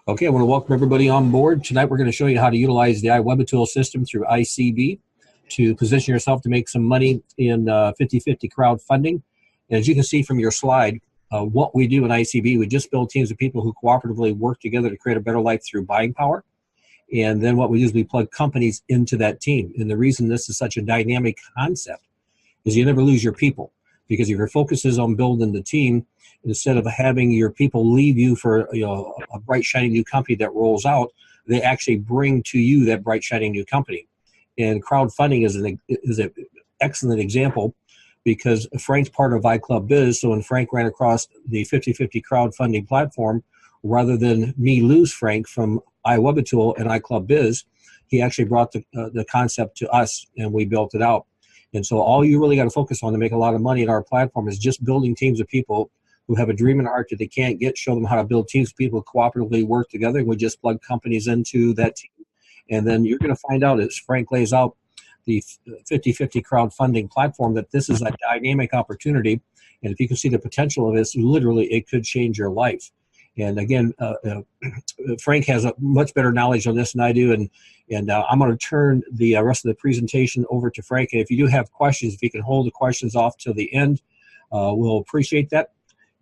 Okay, I want to welcome everybody on board. Tonight we're going to show you how to utilize the iWT's system through ICB to position yourself to make some money in 50/50 crowdfunding. And as you can see from your slide, what we do in ICB, we just build teams of people who cooperatively work together to create a better life through buying power. And then what we do is we plug companies into that team. And the reason this is such a dynamic concept is you never lose your people, because if your focus is on building the team, instead of having your people leave you for a bright shiny new company that rolls out, they actually bring to you that bright shiny new company. And crowdfunding is an excellent example, because Frank's part of iClubBiz. So when Frank ran across the 50/50 crowdfunding platform, rather than me lose Frank from iWT's and iClubBiz, he actually brought the concept to us and we built it out. And so all you really got to focus on to make a lot of money in our platform is just building teams of people who have a dream and heart that they can't get. Show them how to build teams of people who cooperatively work together. And we just plug companies into that team. And then you're going to find out, as Frank lays out the 50/50 crowdfunding platform, that this is a dynamic opportunity. And if you can see the potential of this, literally it could change your life. And again, Frank has a much better knowledge on this than I do. And I'm going to turn the rest of the presentation over to Frank. And if you do have questions, if you can hold the questions off till the end, we'll appreciate that.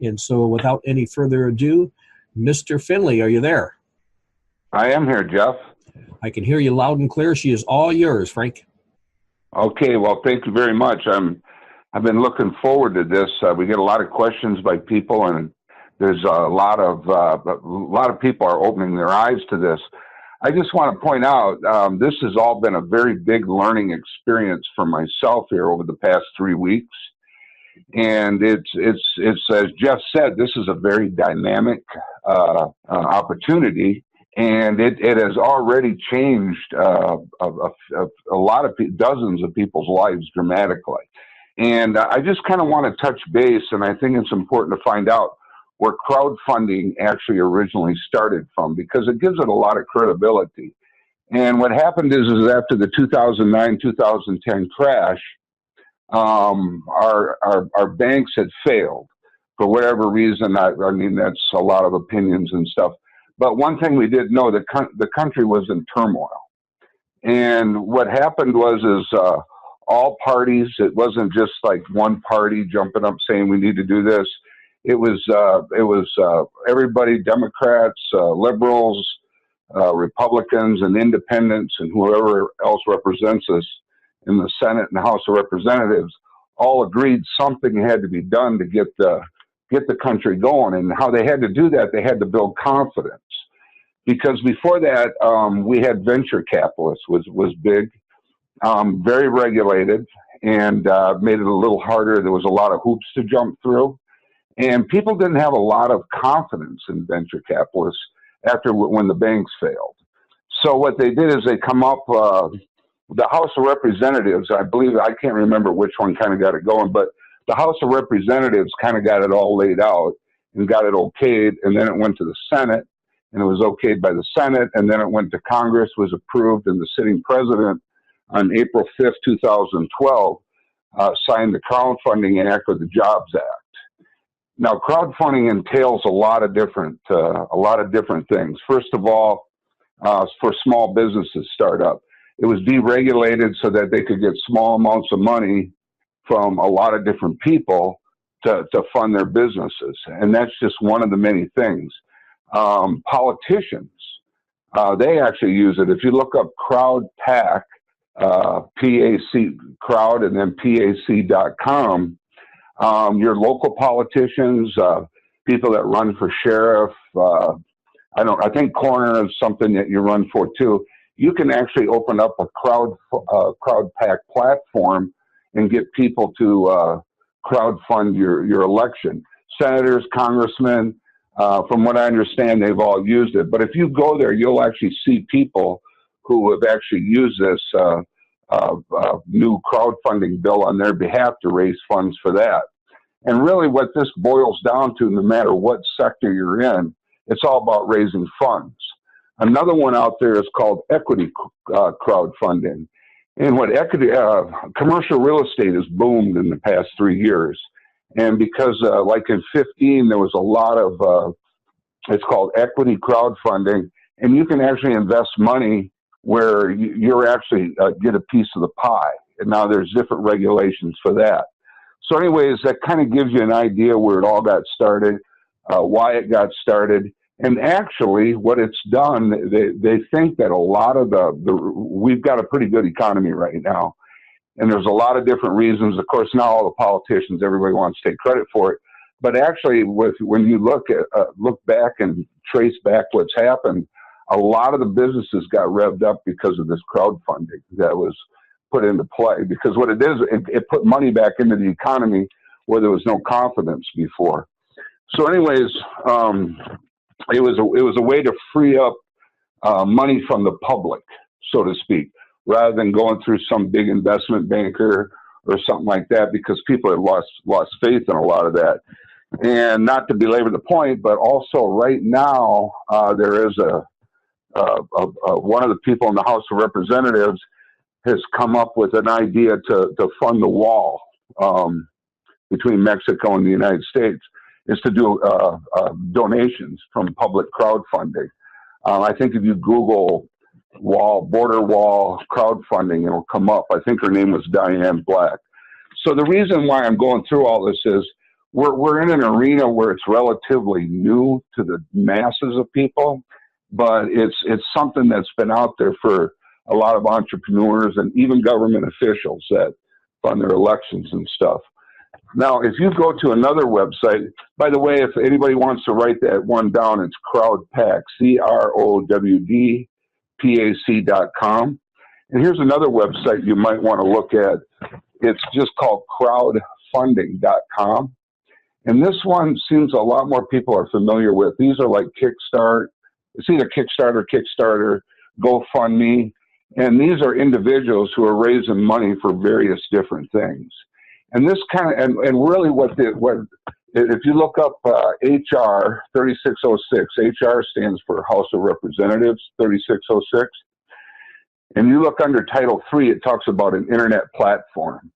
And so without any further ado, Mr. Finley, are you there? I am here, Jeff. I can hear you loud and clear. She is all yours, Frank. Okay, well, thank you very much. I've been looking forward to this. We get a lot of questions by people, and there's a lot of people are opening their eyes to this. I just want to point out, this has all been a very big learning experience for myself here over the past 3 weeks. And it's as Jeff said, this is a very dynamic opportunity, and it has already changed a lot of dozens of people's lives dramatically. And I just kind of want to touch base, and I think it's important to find out where crowdfunding actually originally started from, because it gives it a lot of credibility. And what happened is after the 2009-2010 crash, our banks had failed for whatever reason. I mean, that's a lot of opinions and stuff. But one thing we did know, the country was in turmoil. And what happened was all parties, it wasn't just like one party jumping up saying we need to do this. It was everybody, Democrats, liberals, Republicans, and independents, and whoever else represents us in the Senate and the House of Representatives, all agreed something had to be done to get the country going. And how they had to do that, they had to build confidence. Because before that, we had venture capitalists was big, very regulated, and made it a little harder. There was a lot of hoops to jump through. And people didn't have a lot of confidence in venture capitalists when the banks failed. So what they did is they come up, the House of Representatives, I believe, I can't remember which one kind of got it going, but the House of Representatives kind of got it all laid out and got it okayed, and then it went to the Senate, and it was okayed by the Senate, and then it went to Congress, was approved, and the sitting president on April 5th, 2012, signed the Crowdfunding Act, or the Jobs Act. Now, crowdfunding entails a lot of different things. First of all, for small businesses start up, it was deregulated so that they could get small amounts of money from a lot of different people to fund their businesses. And that's just one of the many things. Politicians, they actually use it. If you look up CrowdPac, P-A-C, crowd, and then PAC.com, your local politicians, people that run for sheriff, I think coroner is something that you run for too. You can actually open up a CrowdPac platform and get people to crowdfund your election. Senators, congressmen, from what I understand, they've all used it. But if you go there, you'll actually see people who have actually used this new crowdfunding bill on their behalf to raise funds for that. And really what this boils down to, no matter what sector you're in, it's all about raising funds. Another one out there is called equity crowdfunding. And what equity, commercial real estate has boomed in the past 3 years. And because like in 15, there was a lot of It's called equity crowdfunding, and you can actually invest money where you're actually get a piece of the pie. And now there's different regulations for that. So anyways, that kind of gives you an idea where it all got started, why it got started. And actually what it's done, they think that a lot of we've got a pretty good economy right now. And there's a lot of different reasons. Of course, now all the politicians, everybody wants to take credit for it. But actually, when you look back and trace back what's happened, a lot of the businesses got revved up because of this crowdfunding that was put into play. Because what it is, it put money back into the economy where there was no confidence before. So, anyways, it was a way to free up money from the public, so to speak, rather than going through some big investment banker or something like that, because people had lost faith in a lot of that. And not to belabor the point, but also right now there is one of the people in the House of Representatives has come up with an idea to fund the wall between Mexico and the United States, is to do donations from public crowdfunding. I think if you Google border wall crowdfunding, it'll come up. I think her name was Diane Black. So the reason why I'm going through all this is we're in an arena where it's relatively new to the masses of people, but it's something that's been out there for a lot of entrepreneurs and even government officials that fund their elections and stuff. Now, if you go to another website, by the way, if anybody wants to write that one down, it's CrowdPac, CROWDPAC.com. And here's another website you might want to look at. It's just called crowdfunding.com. And this one seems a lot more people are familiar with. These are like Kickstart. It's either Kickstarter, GoFundMe. And these are individuals who are raising money for various different things. And this kind of, and really if you look up HR 3606, HR stands for House of Representatives 3606. And you look under Title III, it talks about an internet platform.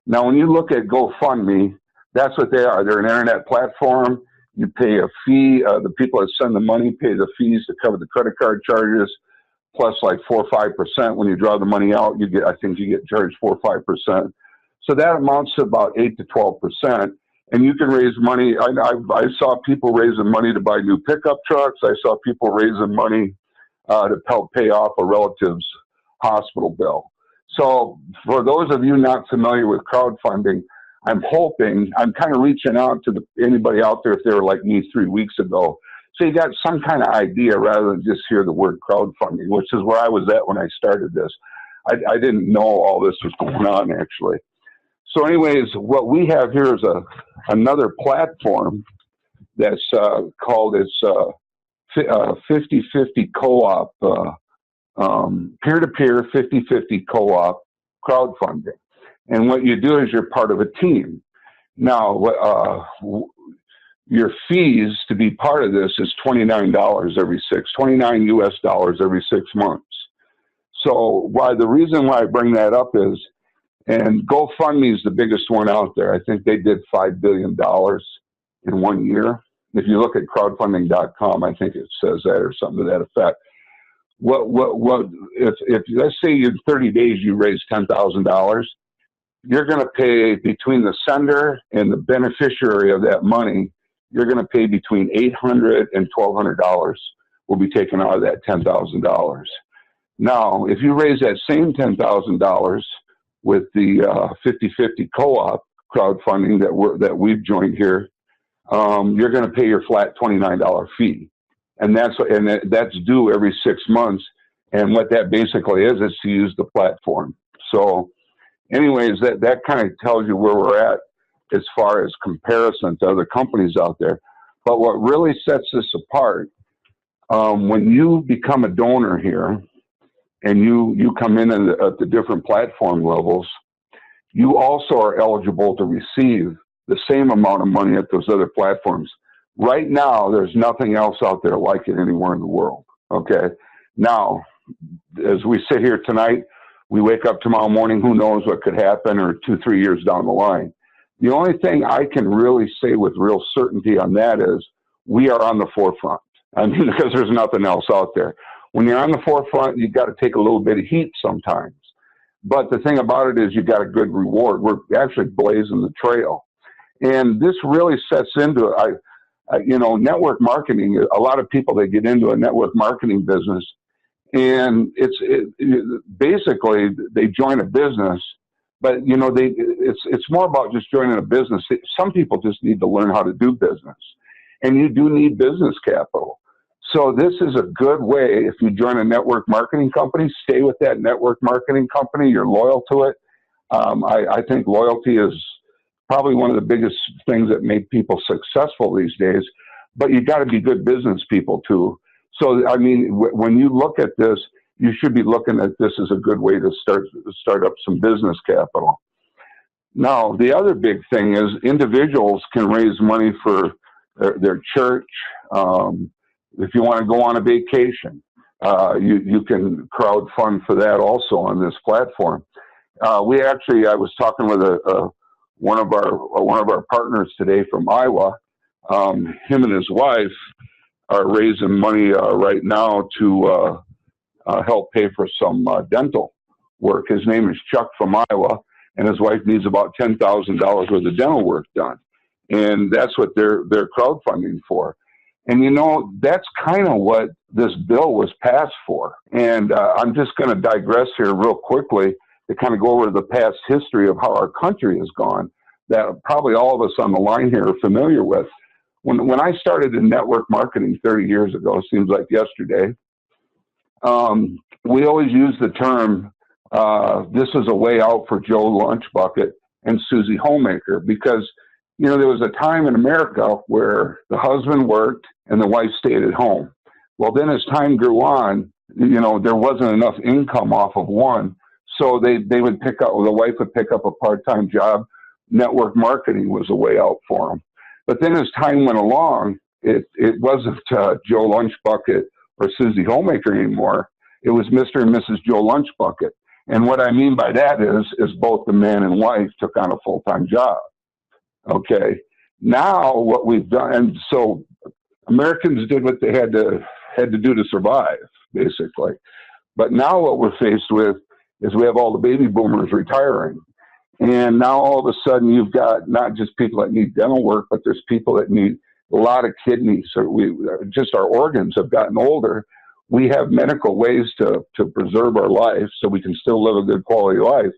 Now, when you look at GoFundMe, that's what they are. They're an internet platform. You pay a fee. The people that send the money pay the fees to cover the credit card charges, plus like 4 or 5%. When you draw the money out, I think you get charged 4 or 5%. So that amounts to about 8 to 12%. And you can raise money. I saw people raising money to buy new pickup trucks. I saw people raising money to help pay off a relative's hospital bill. So for those of you not familiar with crowdfunding, I'm kind of reaching out to anybody out there if they were like me 3 weeks ago. So you got some kind of idea rather than just hear the word crowdfunding, which is where I was at when I started this. I didn't know all this was going on, actually. So anyways, what we have here is another platform that's called 50/50 co-op, peer-to-peer 50/50 co-op crowdfunding. And what you do is you're part of a team. Now, your fees to be part of this is $29 $29 US every 6 months. So the reason why I bring that up is, and GoFundMe is the biggest one out there. I think they did $5 billion in 1 year. If you look at crowdfunding.com, I think it says that or something to that effect. If let's say in 30 days you raise $10,000, you're going to pay between the sender and the beneficiary of that money, you're going to pay between $800 and $1,200 will be taken out of that $10,000. Now, if you raise that same $10,000 with the 50/50 co-op crowdfunding that we've joined here, you're going to pay your flat $29 fee, and that's due every 6 months. And what that basically is to use the platform. So, anyways, that kind of tells you where we're at as far as comparison to other companies out there. But what really sets this apart, when you become a donor here, and you come in at the different platform levels, you also are eligible to receive the same amount of money at those other platforms. Right now, there's nothing else out there like it anywhere in the world, okay? Now, as we sit here tonight, we wake up tomorrow morning, who knows what could happen, or 2 or 3 years down the line. The only thing I can really say with real certainty on that is we are on the forefront. I mean, because there's nothing else out there. When you're on the forefront, you got to take a little bit of heat sometimes. But the thing about it is you got a good reward. We're actually blazing the trail. And this really sets into, network marketing. A lot of people, they get into a network marketing business, and basically they join a business, but it's more about just joining a business. Some people just need to learn how to do business, and you do need business capital. So this is a good way. If you join a network marketing company, stay with that network marketing company. You're loyal to it. I think loyalty is probably one of the biggest things that make people successful these days, but you got to be good business people too. So, I mean, when you look at this, you should be looking at this as a good way to start up some business capital. Now, the other big thing is individuals can raise money for their church. If you want to go on a vacation, you can crowdfund for that also on this platform. I was talking with one of our partners today from Iowa. Him and his wife are raising money right now to help pay for some dental work. His name is Chuck from Iowa, and his wife needs about $10,000 worth of dental work done, and that's what they're crowdfunding for. And that's kind of what this bill was passed for. And I'm just going to digress here real quickly to kind of go over the past history of how our country has gone, that probably all of us on the line here are familiar with. When I started in network marketing 30 years ago, seems like yesterday, we always used the term, this is a way out for Joe Lunchbucket and Susie Homemaker, because there was a time in America where the husband worked and the wife stayed at home. Well, then as time grew on, there wasn't enough income off of one. So the wife would pick up a part-time job. Network marketing was a way out for them. But then as time went along, it wasn't Joe Lunchbucket or Susie Homemaker anymore. It was Mr. and Mrs. Joe Lunchbucket. And what I mean by that is both the man and wife took on a full-time job. Okay. Now what we've done, and so Americans did what they had to do to survive, basically. But now what we're faced with is we have all the baby boomers retiring. And now all of a sudden you've got not just people that need dental work, but there's people that need a lot of kidneys. So our organs have gotten older. We have medical ways to preserve our life so we can still live a good quality life.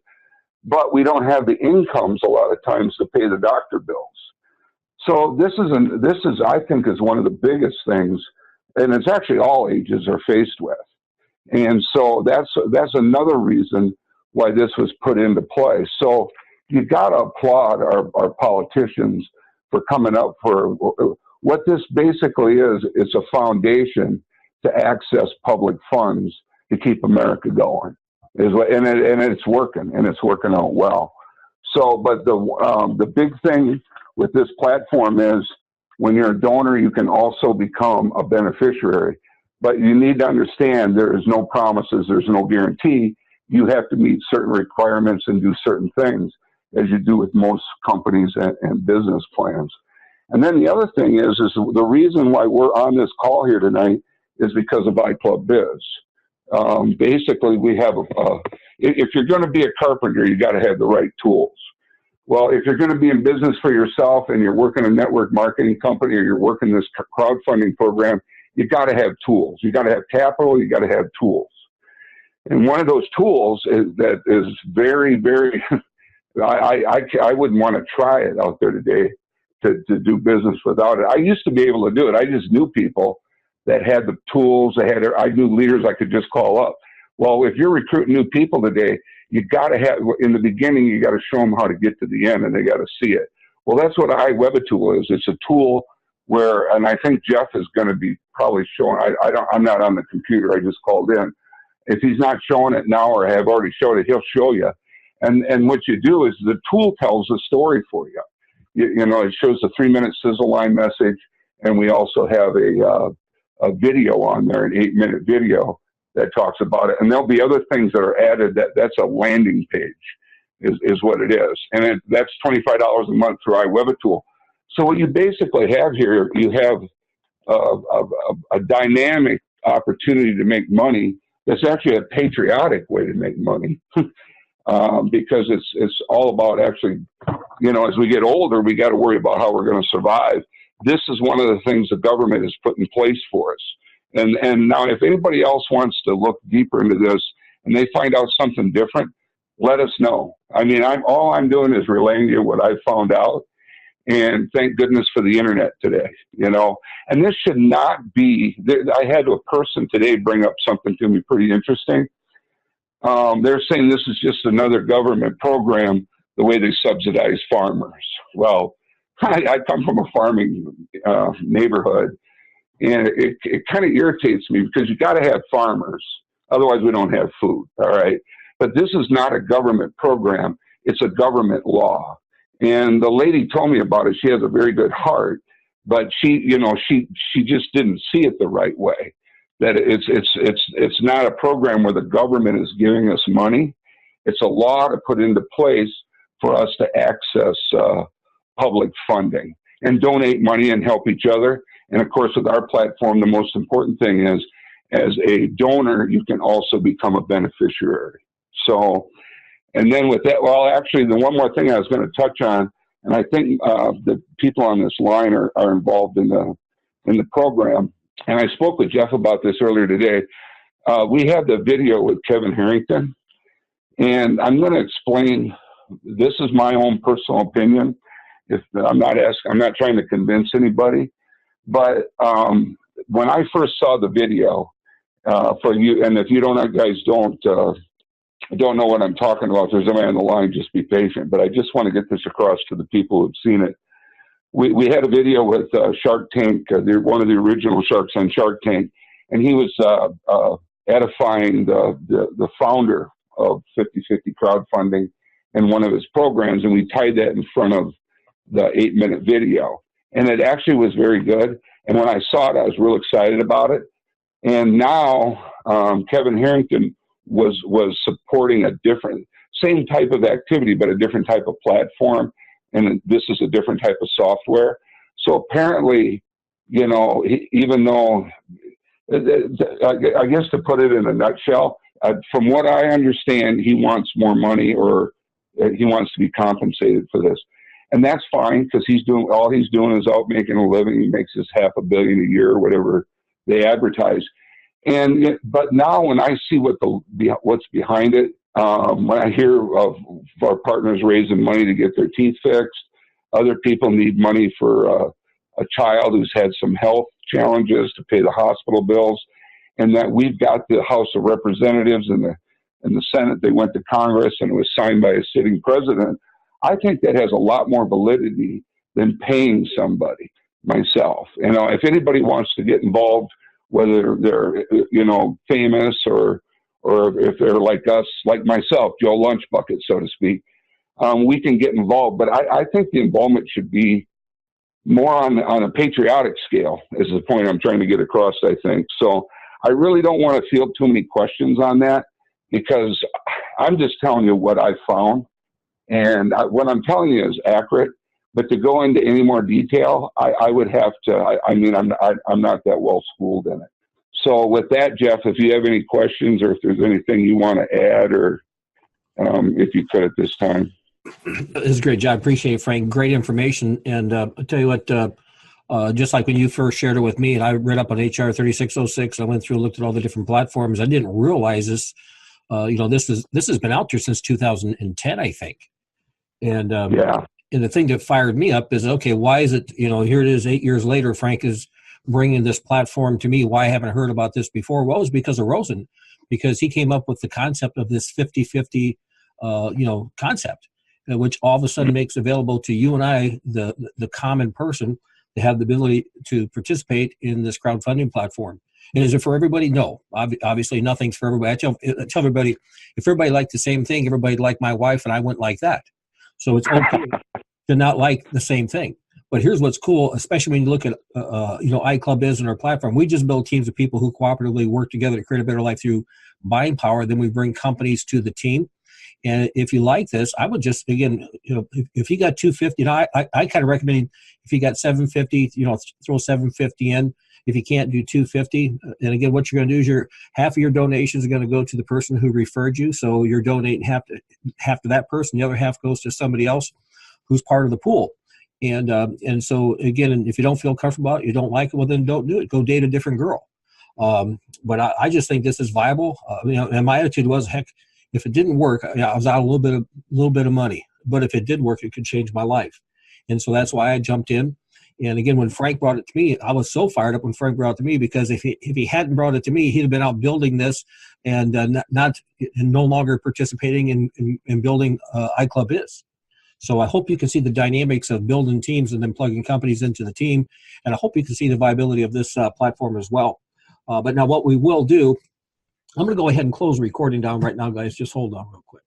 But we don't have the incomes a lot of times to pay the doctor bills. So this is I think is one of the biggest things, and it's actually all ages are faced with. And so that's another reason why this was put into play. So you got to applaud our politicians for coming up for what this basically is. It's a foundation to access public funds to keep America going. And it's working, and it's working out well. So, but the big thing with this platform is when you're a donor, you can also become a beneficiary. But you need to understand there is no promises, there's no guarantee. You have to meet certain requirements and do certain things, as you do with most companies and business plans. And then the other thing is the reason why we're on this call here tonight is because of iClub Biz. Basically, we have if you're going to be a carpenter, you got to have the right tools. Well, if you're going to be in business for yourself and you're working a network marketing company or you're working this crowdfunding program, you got to have tools. You got to have capital. You got to have tools. And one of those tools that is very, very, I wouldn't want to try it out there today to do business without it. I used to be able to do it. I just knew people that had the tools. I knew leaders I could just call up. Well, if you're recruiting new people today, you got to have, in the beginning, you got to show them how to get to the end, and they got to see it. Well, that's what iWT's is. It's a tool where, and I think Jeff is going to be probably showing. I'm not on the computer. I just called in. If he's not showing it now or have already showed it, he'll show you. And what you do is the tool tells a story for you. You know, it shows a 3-minute sizzle line message, and we also have a video on there, an 8-minute video that talks about it. And there'll be other things that are added. That's a landing page, is what it is. And that's $25 a month through iWT's. So what you basically have here, you have a dynamic opportunity to make money. That's actually a patriotic way to make money. Because it's all about actually, as we get older, we got to worry about how we're going to survive. This is one of the things the government has put in place for us. And now, if anybody else wants to look deeper into this and they find out something different, let us know. I mean, all I'm doing is relaying to you what I found out. And thank goodness for the internet today, And this should not be. I had a person today bring up something to me pretty interesting. They're saying this is just another government program, the way they subsidize farmers. Well, I come from a farming neighborhood, and it kind of irritates me because you got to have farmers. Otherwise, we don't have food, all right? But this is not a government program. It's a government law. And the lady told me about it. She has a very good heart, but she just didn't see it the right way. That it's not a program where the government is giving us money. It's a law to put into place for us to access public funding and donate money and help each other. And of course, with our platform, the most important thing is, as a donor, you can also become a beneficiary. So, and then with that, well, actually, the one more thing I was going to touch on, and I think the people on this line are involved in the program. And I spoke with Jeff about this earlier today. We had the video with Kevin Harrington, and I'm going to explain. This is my own personal opinion. If I'm not trying to convince anybody. But when I first saw the video, for you, and if you guys don't know what I'm talking about, if there's somebody on the line, just be patient. But I just want to get this across to the people who've seen it. We had a video with Shark Tank, one of the original sharks on Shark Tank, and he was edifying the founder of 50/50 crowdfunding in one of his programs, and we tied that in front of the 8-minute video. And it actually was very good. And when I saw it, I was real excited about it. And now Kevin Harrington was supporting a different, same type of activity, but a different type of platform. And this is a different type of software. So apparently, even though, I guess to put it in a nutshell, from what I understand, he wants more money, or he wants to be compensated for this. And that's fine, because all he's doing is out making a living. He makes his $500 million a year, or whatever they advertise. But now when I see what's behind it, when I hear of our partners raising money to get their teeth fixed, other people need money for a child who's had some health challenges to pay the hospital bills, and that we've got the House of Representatives and the Senate. They went to Congress and it was signed by a sitting president. I think that has a lot more validity than paying somebody. Myself, if anybody wants to get involved, whether they're famous or if they're like us, like myself, Joe Lunchbucket, so to speak, we can get involved. But I think the involvement should be more on a patriotic scale, is the point I'm trying to get across, I think. So I really don't want to field too many questions on that, because I'm just telling you what I found. And what I'm telling you is accurate. But to go into any more detail, I would have to. I'm not that well schooled in it. So with that, Jeff, if you have any questions, or if there's anything you want to add, or if you could at this time. This is a great job. Appreciate it, Frank. Great information. And I'll tell you what, just like when you first shared it with me, and I read up on HR 3606, I went through and looked at all the different platforms. I didn't realize this. This has been out there since 2010, I think. And yeah. And the thing that fired me up is, okay, why is it, here it is 8 years later, Frank is bringing this platform to me. Why haven't I heard about this before? Well, it was because of Rosen, because he came up with the concept of this 50/50, concept, which all of a sudden makes available to you and I, the common person, to have the ability to participate in this crowdfunding platform. And is it for everybody? No, obviously nothing's for everybody. I tell everybody, if everybody liked the same thing, everybody liked my wife, and I wouldn't like that. So it's okay to not like the same thing. But here's what's cool, especially when you look at, iClub is in our platform. We just build teams of people who cooperatively work together to create a better life through buying power. Then we bring companies to the team. And if you like this, I would just, again, if you got 250, I kind of recommend if you got 750, throw 750 in. If you can't do 250, and again, what you're going to do is half of your donations are going to go to the person who referred you. So you're donating half to that person. The other half goes to somebody else who's part of the pool. And so again, if you don't feel comfortable about it, you don't like it, well then don't do it. Go date a different girl. But I just think this is viable. And my attitude was, heck, if it didn't work, I was out a little bit of money. But if it did work, it could change my life. And so that's why I jumped in. And again, when Frank brought it to me, I was so fired up when Frank brought it to me, because if he hadn't brought it to me, he'd have been out building this and no longer participating in building iClub is. So I hope you can see the dynamics of building teams and then plugging companies into the team. And I hope you can see the viability of this platform as well. But now what we will do, I'm going to go ahead and close recording down right now, guys. Just hold on real quick.